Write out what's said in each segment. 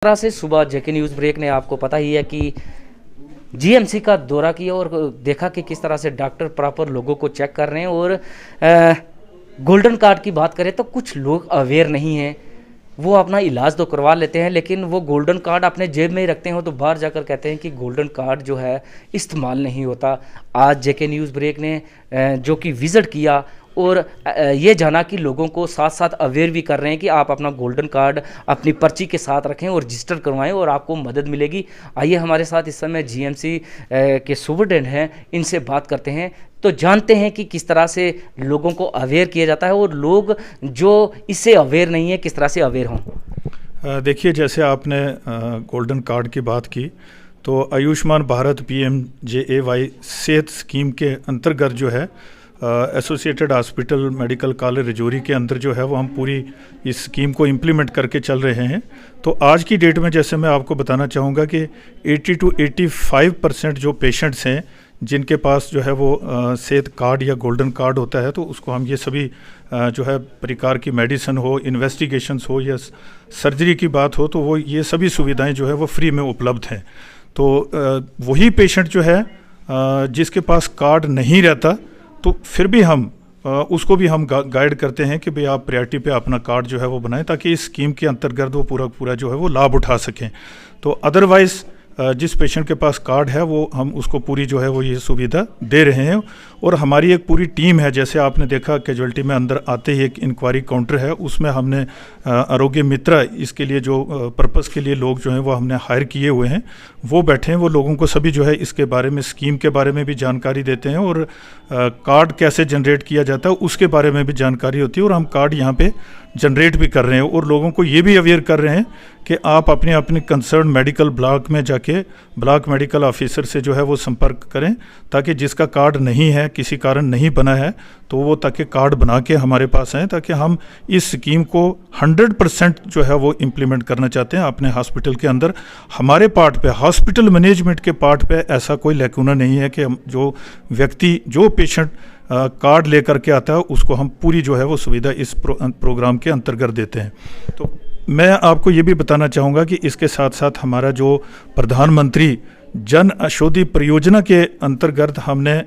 तरह से सुबह जेके न्यूज़ ब्रेक ने आपको पता ही है कि जीएमसी का दौरा किया और देखा कि किस तरह से डॉक्टर प्रॉपर लोगों को चेक कर रहे हैं। और गोल्डन कार्ड की बात करें तो कुछ लोग अवेयर नहीं हैं, वो अपना इलाज तो करवा लेते हैं लेकिन वो गोल्डन कार्ड अपने जेब में ही रखते हैं, तो बाहर जाकर कहते हैं कि गोल्डन कार्ड जो है इस्तेमाल नहीं होता। आज जेके न्यूज़ ब्रेक ने जो कि विजिट किया और ये जाना कि लोगों को साथ साथ अवेयर भी कर रहे हैं कि आप अपना गोल्डन कार्ड अपनी पर्ची के साथ रखें और रजिस्टर करवाएं और आपको मदद मिलेगी। आइए हमारे साथ इस समय जीएमसी के सुपरटेंडेंट हैं, इनसे बात करते हैं तो जानते हैं कि किस तरह से लोगों को अवेयर किया जाता है और लोग जो इससे अवेयर नहीं है किस तरह से अवेयर हों। देखिए, जैसे आपने गोल्डन कार्ड की बात की तो आयुष्मान भारत PMJAY सेहत स्कीम के अंतर्गत जो है associated hospital medical college Rajouri के अंदर जो है वो हम पूरी इस स्कीम को इम्प्लीमेंट करके चल रहे हैं। तो आज की डेट में जैसे मैं आपको बताना चाहूँगा कि 80 to 85% जो पेशेंट्स हैं जिनके पास जो है वो सेहत कार्ड या गोल्डन कार्ड होता है, तो उसको हम ये सभी जो है प्रकार की मेडिसिन हो, इन्वेस्टिगेशंस हो या सर्जरी की बात हो, तो वो ये सभी सुविधाएं जो है वो फ्री में उपलब्ध हैं। तो वही पेशेंट जो है जिसके पास कार्ड नहीं रहता तो फिर भी हम उसको भी हम गाइड करते हैं कि भाई आप प्रायोरिटी पे अपना कार्ड जो है वो बनाएं ताकि इस स्कीम के अंतर्गत वो पूरा जो है वो लाभ उठा सकें। तो अदरवाइज़ जिस पेशेंट के पास कार्ड है वो हम उसको पूरी जो है वो ये सुविधा दे रहे हैं। और हमारी एक पूरी टीम है, जैसे आपने देखा कैजुअल्टी में अंदर आते ही एक इंक्वायरी काउंटर है, उसमें हमने आरोग्य मित्र इसके लिए जो पर्पस के लिए लोग जो हैं वो हमने हायर किए हुए हैं, वो बैठे हैं, वो लोगों को सभी जो है इसके बारे में, स्कीम के बारे में भी जानकारी देते हैं और कार्ड कैसे जनरेट किया जाता है उसके बारे में भी जानकारी होती है। और हम कार्ड यहाँ पे जनरेट भी कर रहे हैं और लोगों को ये भी अवेयर कर रहे हैं कि आप अपने अपने कंसर्न मेडिकल ब्लॉक में जाके ब्लॉक मेडिकल ऑफिसर से जो है वो संपर्क करें ताकि जिसका कार्ड नहीं है, किसी कारण नहीं बना है, तो वो ताकि कार्ड बना के हमारे पास आएँ ताकि हम इस स्कीम को 100% जो है वो इम्प्लीमेंट करना चाहते हैं अपने हॉस्पिटल के अंदर। हमारे पार्ट पे, हॉस्पिटल मैनेजमेंट के पार्ट पे ऐसा कोई लैकुना नहीं है कि जो व्यक्ति, जो पेशेंट कार्ड लेकर के आता है उसको हम पूरी जो है वो सुविधा इस प्रोग्राम के अंतर्गत देते हैं। तो मैं आपको ये भी बताना चाहूँगा कि इसके साथ साथ हमारा जो प्रधानमंत्री जन औषधि परियोजना के अंतर्गत हमने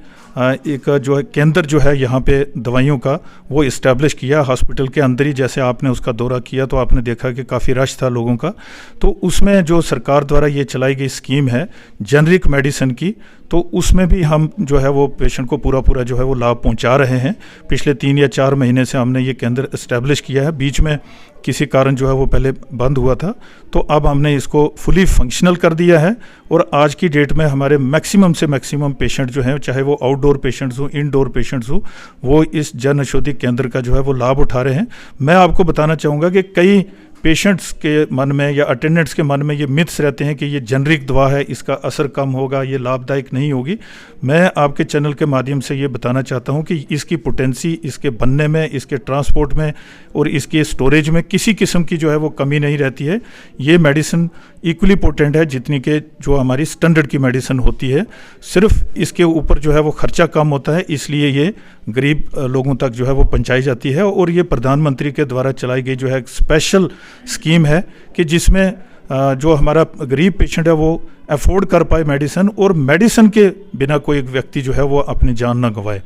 एक जो है केंद्र जो है यहाँ पे दवाइयों का वो इस्टेब्लिश किया हॉस्पिटल के अंदर ही। जैसे आपने उसका दौरा किया तो आपने देखा कि काफ़ी रश था लोगों का। तो उसमें जो सरकार द्वारा ये चलाई गई स्कीम है जेनरिक मेडिसिन की, तो उसमें भी हम जो है वो पेशेंट को पूरा जो है वो लाभ पहुँचा रहे हैं। पिछले 3 या 4 महीने से हमने ये केंद्र इस्टेब्लिश किया है, बीच में किसी कारण जो है वो पहले बंद हुआ था, तो अब हमने इसको फुली फंक्शनल कर दिया है। और आज की डेट में हमारे मैक्सिमम से मैक्सिमम पेशेंट जो हैं, चाहे वो आउटडोर पेशेंट्स हो, इनडोर पेशेंट्स हो, वो इस जन औषधि केंद्र का जो है वो लाभ उठा रहे हैं। मैं आपको बताना चाहूँगा कि कई पेशेंट्स के मन में या अटेंडेंट्स के मन में ये मिथ्स रहते हैं कि ये जेनरिक दवा है, इसका असर कम होगा, ये लाभदायक नहीं होगी। मैं आपके चैनल के माध्यम से ये बताना चाहता हूँ कि इसकी पोटेंसी, इसके बनने में, इसके ट्रांसपोर्ट में और इसके स्टोरेज में किसी किस्म की जो है वो कमी नहीं रहती है। ये मेडिसिन इक्वली पोटेंट है जितनी के जो हमारी स्टैंडर्ड की मेडिसिन होती है। सिर्फ इसके ऊपर जो है वो खर्चा कम होता है, इसलिए ये गरीब लोगों तक जो है वो पहुंचाई जाती है। और ये प्रधानमंत्री के द्वारा चलाई गई जो है एक स्पेशल स्कीम है कि जिसमें जो हमारा गरीब पेशेंट है वो अफोर्ड कर पाए मेडिसिन, और मेडिसिन के बिना कोई एक व्यक्ति जो है वो अपनी जान ना गंवाए।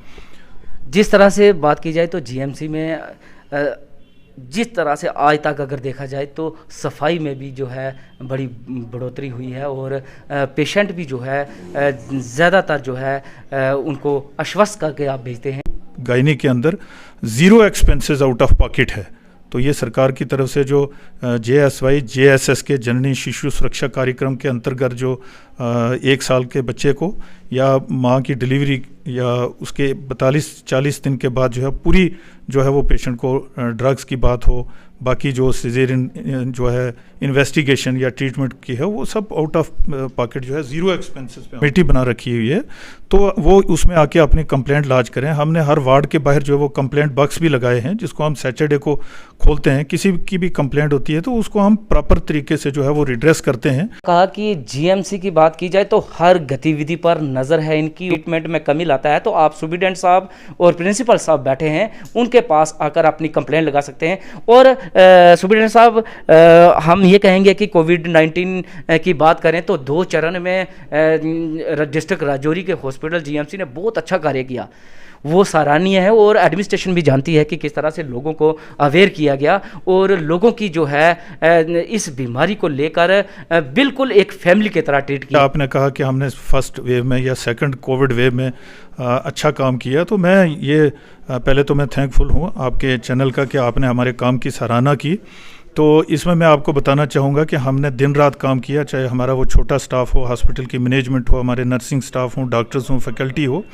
जिस तरह से बात की जाए तो जीएमसी में जिस तरह से आज तक अगर देखा जाए तो सफाई में भी जो है बड़ी बढ़ोतरी हुई है और पेशेंट भी जो है ज़्यादातर जो है उनको आश्वस्त करके आप भेजते हैं। गायनी के अंदर 0 एक्सपेंसेस आउट ऑफ पॉकेट है। तो ये सरकार की तरफ से जो JSY JSS के जननी शिशु सुरक्षा कार्यक्रम के अंतर्गत जो 1 साल के बच्चे को या माँ की डिलीवरी या उसके 42-40 दिन के बाद जो है पूरी जो है वो पेशेंट को ड्रग्स की बात हो, बाकी जो सिजेरियन जो है इन्वेस्टिगेशन या ट्रीटमेंट की है, वो सब आउट ऑफ पॉकेट जो है 0 एक्सपेंसेस पे कमेटी बना रखी हुई है। तो वो उसमें आके अपनी कंप्लेंट लॉन्च करें। हमने हर वार्ड के बाहर जो है वो कंप्लेंट बॉक्स भी लगाए हैं जिसको हम सैटरडे को खोलते हैं। किसी की भी कंप्लेंट होती है तो उसको हम प्रॉपर तरीके से जो है वो रिड्रेस करते हैं। कहा कि जीएमसी की बात की जाए तो हर गतिविधि पर नज़र है, इनकी ट्रीटमेंट में कमी लाता है, तो आप सुप्रिटेंडेंट साहब और प्रिंसिपल साहब बैठे हैं, उनके पास आकर अपनी कंप्लेंट लगा सकते हैं। और सुब्रमण्यम साहब, हम ये कहेंगे कि कोविड-19 की बात करें तो 2 चरण में डिस्ट्रिक्ट राजौरी के हॉस्पिटल जीएमसी ने बहुत अच्छा कार्य किया, वो सराहनीय है। और एडमिनिस्ट्रेशन भी जानती है कि किस तरह से लोगों को अवेयर किया गया और लोगों की जो है इस बीमारी को लेकर बिल्कुल एक फैमिली की तरह ट्रीट किया। आपने कहा कि हमने फर्स्ट वेव में या सेकंड कोविड वेव में अच्छा काम किया, तो मैं ये पहले तो मैं थैंकफुल हूँ आपके चैनल का कि आपने हमारे काम की सराहना की। तो इसमें मैं आपको बताना चाहूँगा कि हमने दिन रात काम किया, चाहे हमारा वो छोटा स्टाफ हो, हॉस्पिटल की मैनेजमेंट हो, हमारे नर्सिंग स्टाफ हो, डॉक्टर्स हो, फैकल्टी हो।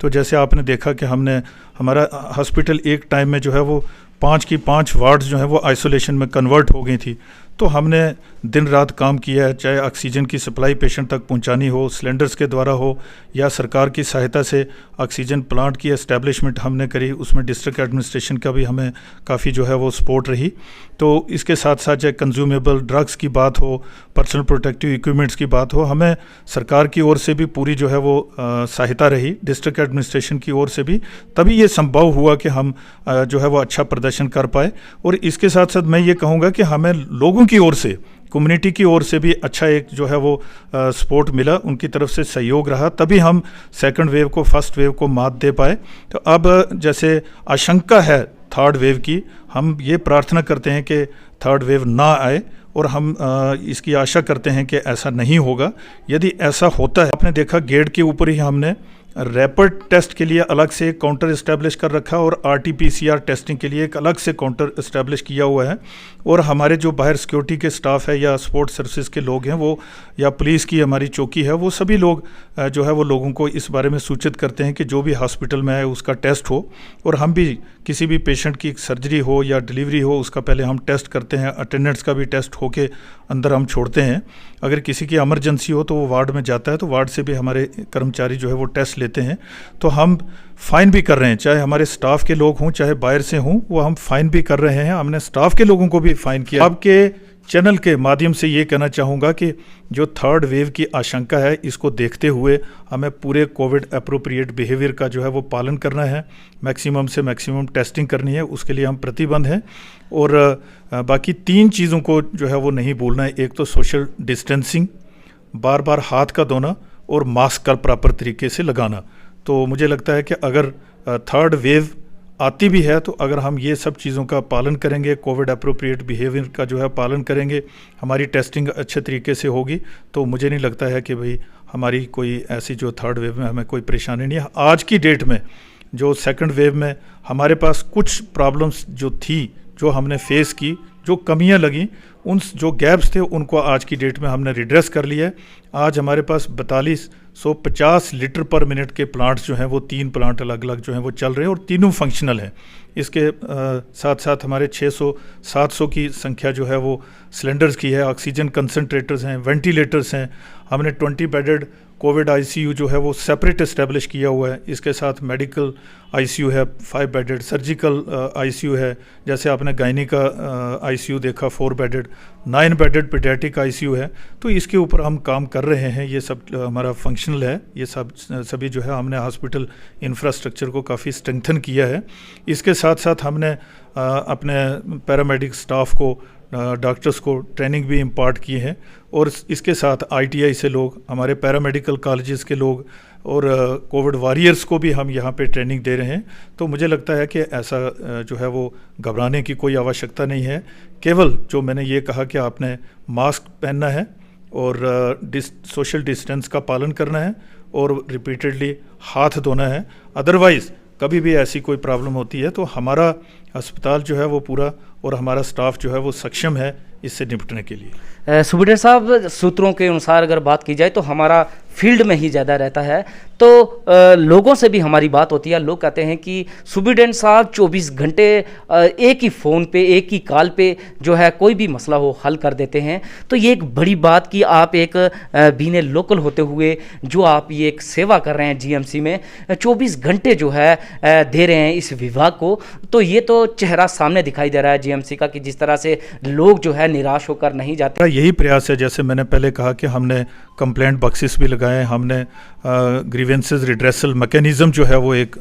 तो जैसे आपने देखा कि हमारा हॉस्पिटल एक टाइम में जो है वो 5 की 5 वार्ड्स जो है वो आइसोलेशन में कन्वर्ट हो गई थी। तो हमने दिन रात काम किया है, चाहे ऑक्सीजन की सप्लाई पेशेंट तक पहुंचानी हो, सिलेंडर्स के द्वारा हो, या सरकार की सहायता से ऑक्सीजन प्लांट की एस्टैब्लिशमेंट हमने करी, उसमें डिस्ट्रिक्ट एडमिनिस्ट्रेशन का भी हमें काफ़ी जो है वो सपोर्ट रही। तो इसके साथ साथ चाहे कंज्यूमेबल ड्रग्स की बात हो, पर्सनल प्रोटेक्टिव इक्विपमेंट्स की बात हो, हमें सरकार की ओर से भी पूरी जो है वो सहायता रही, डिस्ट्रिक्ट एडमिनिस्ट्रेशन की ओर से भी, तभी ये संभव हुआ कि हम जो है वो अच्छा प्रदर्शन कर पाए। और इसके साथ साथ मैं ये कहूँगा कि हमें लोगों की ओर से, कम्युनिटी की ओर से भी अच्छा एक जो है वो सपोर्ट मिला, उनकी तरफ से सहयोग रहा, तभी हम सेकंड वेव को, फर्स्ट वेव को मात दे पाए। तो अब जैसे आशंका है थर्ड वेव की, हम ये प्रार्थना करते हैं कि थर्ड वेव ना आए, और हम इसकी आशा करते हैं कि ऐसा नहीं होगा। यदि ऐसा होता है, आपने देखा गेट के ऊपर ही हमने रैपिड टेस्ट के लिए अलग से एक काउंटर इस्टेब्लिश कर रखा और RT-PCR टेस्टिंग के लिए एक अलग से काउंटर इस्टेब्लिश किया हुआ है। और हमारे जो बाहर सिक्योरिटी के स्टाफ है या स्पोर्ट सर्विसेज के लोग हैं वो, या पुलिस की हमारी चौकी है, वो सभी लोग जो है वो लोगों को इस बारे में सूचित करते हैं कि जो भी हॉस्पिटल में है उसका टेस्ट हो। और हम भी किसी भी पेशेंट की सर्जरी हो या डिलीवरी हो, उसका पहले हम टेस्ट करते हैं, अटेंडेंट्स का भी टेस्ट होके अंदर हम छोड़ते हैं। अगर किसी की इमरजेंसी हो तो वो वार्ड में जाता है, तो वार्ड से भी हमारे कर्मचारी जो है वो टेस्ट लेते हैं। तो हम फ़ाइन भी कर रहे हैं, चाहे हमारे स्टाफ के लोग हों चाहे बाहर से हों, वो हम फ़ाइन भी कर रहे हैं। हमने स्टाफ के लोगों को भी फ़ाइन किया। आपके चैनल के माध्यम से ये कहना चाहूँगा कि जो थर्ड वेव की आशंका है, इसको देखते हुए हमें पूरे कोविड अप्रोप्रिएट बिहेवियर का जो है वो पालन करना है, मैक्सिमम से मैक्सिमम टेस्टिंग करनी है, उसके लिए हम प्रतिबद्ध हैं। और बाकी 3 चीज़ों को जो है वो नहीं भूलना है। एक तो सोशल डिस्टेंसिंग, बार बार हाथ का धोना, और मास्क का प्रॉपर तरीके से लगाना। तो मुझे लगता है कि अगर थर्ड वेव आती भी है, तो अगर हम ये सब चीज़ों का पालन करेंगे, कोविड अप्रोप्रिएट बिहेवियर का जो है पालन करेंगे, हमारी टेस्टिंग अच्छे तरीके से होगी, तो मुझे नहीं लगता है कि भाई हमारी कोई ऐसी जो थर्ड वेव में हमें कोई परेशानी नहीं है। आज की डेट में जो सेकंड वेव में हमारे पास कुछ प्रॉब्लम्स जो थी, जो हमने फेस की, जो कमियां लगी, उन जो गैप्स थे, उनको आज की डेट में हमने रिड्रेस कर लिया है। आज हमारे पास 4250 लीटर पर मिनट के प्लांट्स जो हैं वो 3 प्लांट अलग अलग जो हैं वो चल रहे हैं, और तीनों फंक्शनल हैं। इसके साथ साथ हमारे 600-700 की संख्या जो है वो सिलेंडर्स की है, ऑक्सीजन कंसनट्रेटर्स हैं, वेंटिलेटर्स हैं। हमने 20 बेडेड कोविड ICU जो है वो सेपरेट इस्टेब्लिश किया हुआ है। इसके साथ मेडिकल ICU है 5 बेडेड, सर्जिकल ICU है, जैसे आपने गायनी का ICU देखा 4 बेडेड, 9 बेडेड पीडियाट्रिक ICU है। तो इसके ऊपर हम काम कर रहे हैं, ये सब हमारा फंक्शनल है। ये सभी जो है हमने हॉस्पिटल इंफ्रास्ट्रक्चर को काफ़ी स्ट्रेंथन किया है। इसके साथ साथ हमने अपने पैरामेडिक स्टाफ को, डॉक्टर्स को ट्रेनिंग भी इम्पार्ट की है, और इसके साथ ITI से लोग, हमारे पैरामेडिकल कॉलेजेस के लोग, और कोविड वॉरियर्स को भी हम यहाँ पे ट्रेनिंग दे रहे हैं। तो मुझे लगता है कि ऐसा जो है वो घबराने की कोई आवश्यकता नहीं है। केवल जो मैंने ये कहा कि आपने मास्क पहनना है, और सोशल डिस्टेंस का पालन करना है, और रिपीटेडली हाथ धोना है। अदरवाइज़ कभी भी ऐसी कोई प्रॉब्लम होती है तो हमारा अस्पताल जो है वो पूरा, और हमारा स्टाफ जो है वो सक्षम है इससे निपटने के लिए। सुब्रमण्यम साहब, सूत्रों के अनुसार अगर बात की जाए तो हमारा फील्ड में ही ज़्यादा रहता है, तो लोगों से भी हमारी बात होती है। लोग कहते हैं कि सुब्रमण्यम साहब 24 घंटे एक ही फ़ोन पे, एक ही कॉल पे जो है कोई भी मसला हो हल कर देते हैं। तो ये एक बड़ी बात कि आप एक बीने लोकल होते हुए जो आप ये एक सेवा कर रहे हैं GMC में, 24 घंटे जो है दे रहे हैं इस विभाग को, तो ये तो चेहरा सामने दिखाई दे रहा है GMC का कि जिस तरह से लोग जो है निराश होकर नहीं जाते। यही प्रयास है, जैसे मैंने पहले कहा कि हमने कंप्लेंट बॉक्सेस भी लगाए, हमने ग्रीवेंस ग्रीवेंसेस रिड्रेसल मैकेनिज़्म जो है वो एक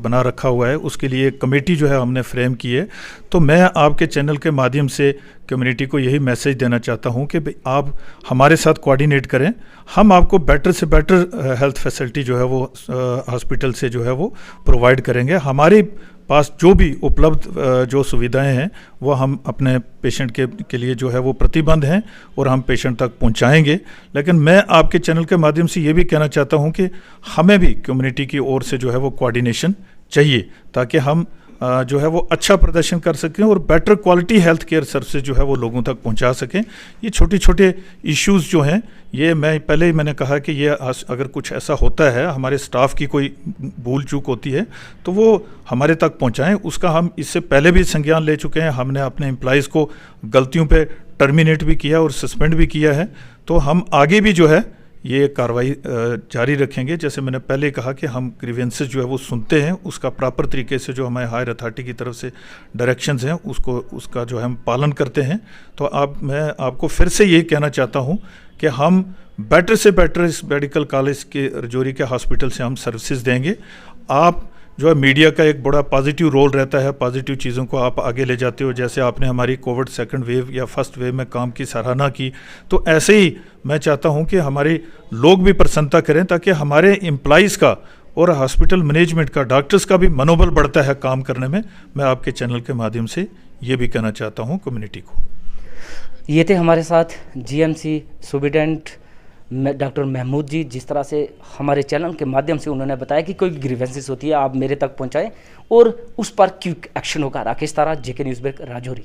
बना रखा हुआ है, उसके लिए एक कमेटी जो है हमने फ्रेम की है। तो मैं आपके चैनल के माध्यम से कम्युनिटी को यही मैसेज देना चाहता हूं कि भाई आप हमारे साथ कोऑर्डिनेट करें, हम आपको बेटर से बेटर हेल्थ फैसिलिटी जो है वो हॉस्पिटल से जो है वो प्रोवाइड करेंगे। हमारे पास जो भी उपलब्ध जो सुविधाएं हैं वो हम अपने पेशेंट के लिए जो है वो प्रतिबद्ध हैं और हम पेशेंट तक पहुंचाएंगे। लेकिन मैं आपके चैनल के माध्यम से ये भी कहना चाहता हूं कि हमें भी कम्युनिटी की ओर से जो है वो कोऑर्डिनेशन चाहिए, ताकि हम जो है वो अच्छा प्रदर्शन कर सकें और better quality health care services जो है वो लोगों तक पहुंचा सकें। ये छोटे छोटे इश्यूज़ जो हैं, ये पहले ही मैंने कहा कि ये अगर कुछ ऐसा होता है, हमारे स्टाफ की कोई भूल चूक होती है तो वो हमारे तक पहुंचाएं। उसका हम इससे पहले भी संज्ञान ले चुके हैं, हमने अपने एम्प्लॉइज़ को गलतियों पे टर्मिनेट भी किया और सस्पेंड भी किया है। तो हम आगे भी जो है ये कार्रवाई जारी रखेंगे। जैसे मैंने पहले कहा कि हम ग्रीवेंसेस जो है वो सुनते हैं, उसका प्रॉपर तरीके से जो हमारे हायर अथॉरिटी की तरफ से डायरेक्शंस हैं उसका जो है हम पालन करते हैं। तो मैं आपको फिर से ये कहना चाहता हूँ कि हम बेटर से बेटर इस मेडिकल कॉलेज के रजौरी के हॉस्पिटल से हम सर्विसेज देंगे। आप जो है मीडिया का एक बड़ा पॉजिटिव रोल रहता है, पॉजिटिव चीज़ों को आप आगे ले जाते हो। जैसे आपने हमारी कोविड सेकंड वेव या फर्स्ट वेव में काम की सराहना की, तो ऐसे ही मैं चाहता हूं कि हमारे लोग भी प्रसन्नता करें, ताकि हमारे एम्प्लॉइज़ का और हॉस्पिटल मैनेजमेंट का, डॉक्टर्स का भी मनोबल बढ़ता है काम करने में। मैं आपके चैनल के माध्यम से ये भी कहना चाहता हूँ कम्युनिटी को। ये थे हमारे साथ जीएमसी सुप्रिटेंडेंट डॉक्टर महमूद जी। जिस तरह से हमारे चैनल के माध्यम से उन्होंने बताया कि कोई ग्रीवेंसेस होती है आप मेरे तक पहुंचाएं और उस पर क्विक एक्शन होगा। राकेश तारा, जेके न्यूज़ ब्रेक, राजौरी।